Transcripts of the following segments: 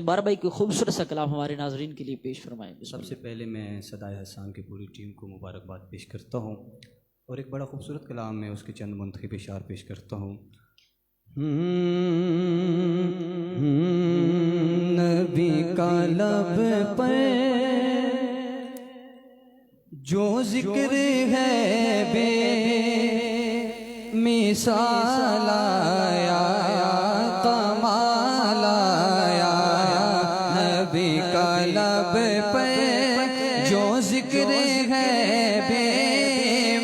के बार भाई कोई खूबसूरत सा कलाम हमारे नाजरीन के लिए पेश फरमाएं। सबसे पहले मैं सदाए हसान की पूरी टीम को मुबारकबाद पेश करता हूँ और एक बड़ा खूबसूरत कलाम में उसके चंद मुंतखब इशार पेश करता हूँ। नबी का लब पर जो जिक्र है बे मिसाल आया, कमाल आया। नबी का लब पर जो जिक्र है बे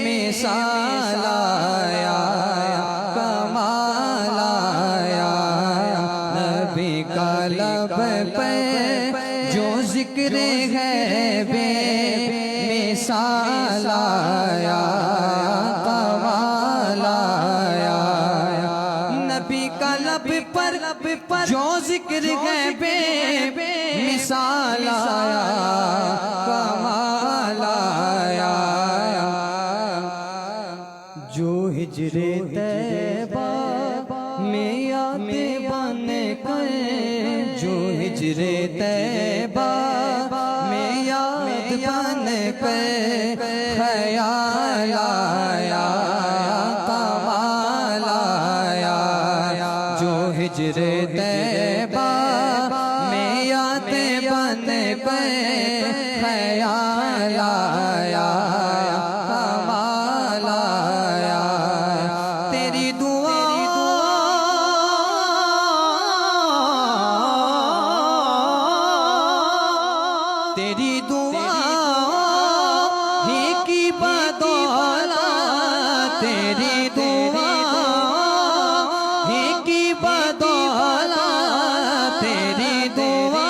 मिसाल आया, कमाल आया। नबी का लब पर जो जिक्र है बे मिसाल आया, कमाल आया। नबी का लब पर जो जिक्र है बे मिसाल आया, कमाल आया। जो हिजरे तैबा में याद बन कर, जो हिजरे तैबा में याद बन कर ख्याल आया, कमाल आया। जो हिजरे तैबा में याद बन कर ख्याल आया, कमाल आया। तेरी दुआ तेरी दुआ ही की बदौलत, तेरी दुआ ही की बदौलत, तेरी दुआ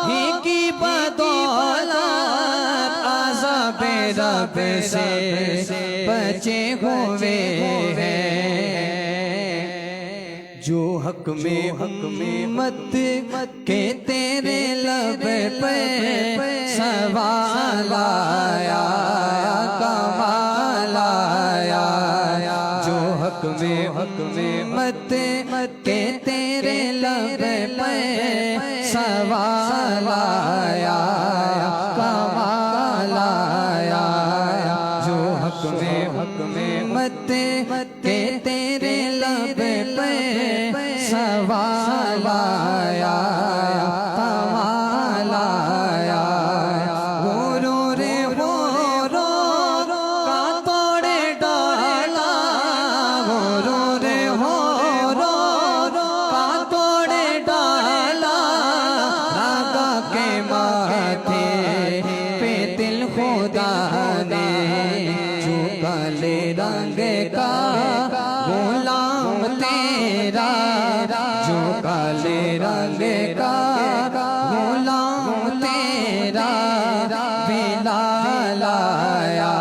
ही की बदौलत अज़ाब रब से बचे हुए हैं। जो हक में उम्मत के तेरे लब पे सवाल आया, कमाल आया। जो हक में उम्मत के तेरे लब पे सवाल आया, कमाल आया। जो हक में उम्मत के तेरे लब पे सवाल आया, कमाल आया। वो रो रे वो रो का तोड़े डाला, वो रो रे हो रो का तोड़े डाला। रागा के माथे पे दिल खुदा ने जो काले रंग का गुलाम तेरा, जो काले रंग का गुलाम तेरा बिलाल आया,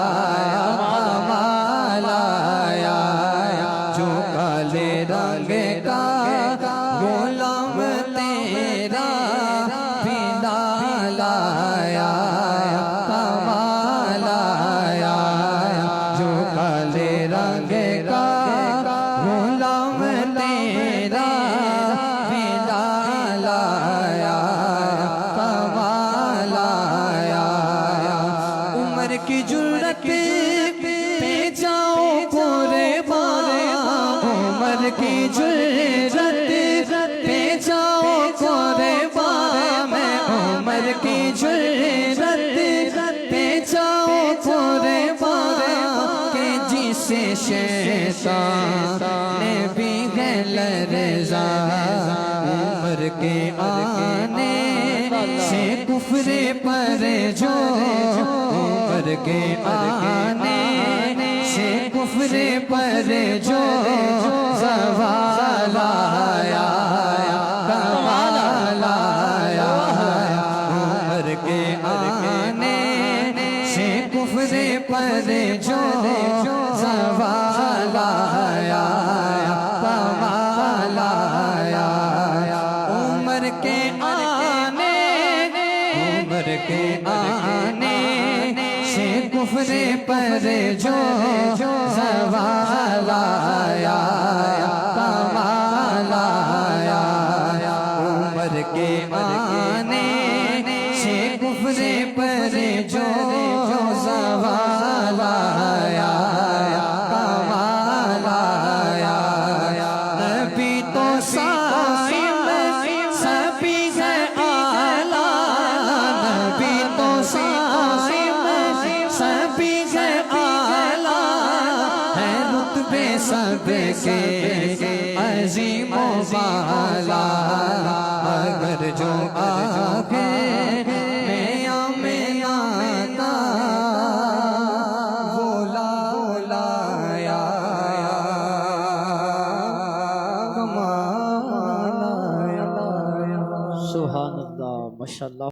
कमाल आया। जो काले रंग का गुलाम तेरा बिलाल आया, कमाल आया। जो काले रंग का गुलाम तेरा बिलाल आया, कमाल आया। उम्र की जुर्रत पे जाओ कुर्बान, उम्र की जुर्रत पे जाओ कुर्बान। मैं उम्र की जुर्रत पे जाओ कुर्बान के जिसे शैतान ने भी है लरज़ा। उम्र के आने से कुफ्रे पर जो, उम्र के आने से कुफ्रे पर जो ज़वाल आया, कमाल आया। उम्र के आने से कुफ्रे पर जो ज़वाल आया, कमाल आया। उम्र के आने से कुफ्रे पर जो ज़वाल आया, कमाल आया। सभी से आला है रुतबे सबके अज़ीम वाला। अगर जो आगे में आता बोला बोलाया कमाना। सुभान अल्लाह, माशाअल्लाह।